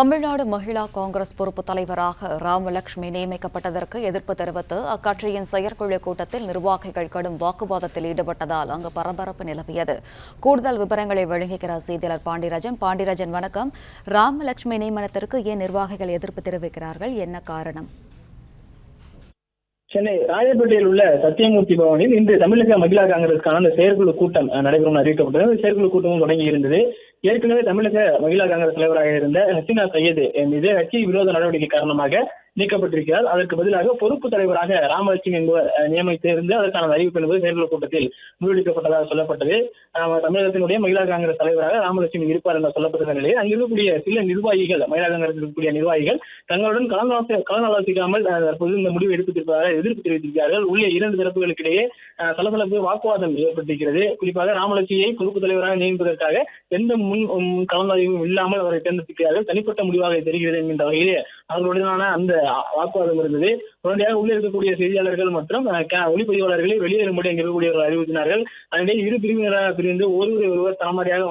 தமிழ்நாடு மகிழா காங்கிரஸ் பொறுப்பு தலைவராக ராமலட்சுமி நியமிக்கப்பட்டதற்கு எதிர்ப்பு தெரிவித்து அக்கட்சியின் செயற்குழு கூட்டத்தில் நிர்வாகிகள் கடும் வாக்குவாதத்தில் ஈடுபட்டதால் அங்கு பரபரப்பு நிலவியது. கூடுதல் விவரங்களை வழங்குகிறார் செய்தியாளர் பாண்டியராஜன். வணக்கம். ராமலட்சுமி நியமனத்திற்கு ஏன் நிர்வாகிகள் எதிர்ப்பு தெரிவிக்கிறார்கள்? என்ன காரணம்? சென்னை ராயப்பேட்டையில் உள்ள சத்தியமூர்த்தி பவனில் இன்று தமிழக மகிழா காங்கிரஸுக்கான அந்த செயற்குழு கூட்டம் நடைபெறும் அறிவிக்கப்பட்டது. செயற்குழு கூட்டமும் தொடங்கி இருந்தது. ஏற்கனவே தமிழக மகிழா காங்கிரஸ் தலைவராக இருந்த ஹசீனா சையது மீது கட்சி விரோத நடவடிக்கை காரணமாக நீக்கப்பட்டிருக்கிறார். அதற்கு பதிலாக பொறுப்பு தலைவராக ராமலட்சுமி என்பவர் நியமித்திருந்து அதற்கான அறிவிப்பு என்பது செயற்குழு கூட்டத்தில் முடிவெடுக்கப்பட்டதாக சொல்லப்பட்டது. தமிழகத்தினுடைய மகிழா காங்கிரஸ் தலைவராக ராமலட்சுமி இருப்பார் என்ற சொல்லப்பட்ட நிலையில் அங்கு இருக்கக்கூடிய சில நிர்வாகிகள், மகிழா காங்கிரஸ் இருக்கக்கூடிய நிர்வாகிகள் தங்களுடன் கலந்தாலோசிக்காமல் தற்போது இந்த முடிவு எடுத்திருப்பதாக எதிர்ப்பு தெரிவித்திருக்கிறார்கள். உள்ளே இரண்டு தரப்புகளுக்கிடையே சலசலப்பு வாக்குவாதம் ஏற்பட்டிருக்கிறது. குறிப்பாக ராமலட்சுமியை பொறுப்பு தலைவராக நியமிப்பதற்காக எந்த முன் கலந்தாய்வும் இல்லாமல் அவரை தேர்ந்தெடுக்கிறார்கள். தனிப்பட்ட முடிவாக தெரிகிறது என்கின்ற வகையிலே அவர்களுடனான அந்த வாக்குவாதம் இருந்தது. உடனடியாக உள்ளே இருக்கக்கூடிய செய்தியாளர்கள் மற்றும் ஒளிப்பதிவாளர்களை வெளியேறும்படி அங்கு இருக்கக்கூடியவர்கள் அறிவுறுத்தினார்கள். அதனிடையே இரு பிரிவினராக பிரிந்து ஒருவர் தரமாரியாக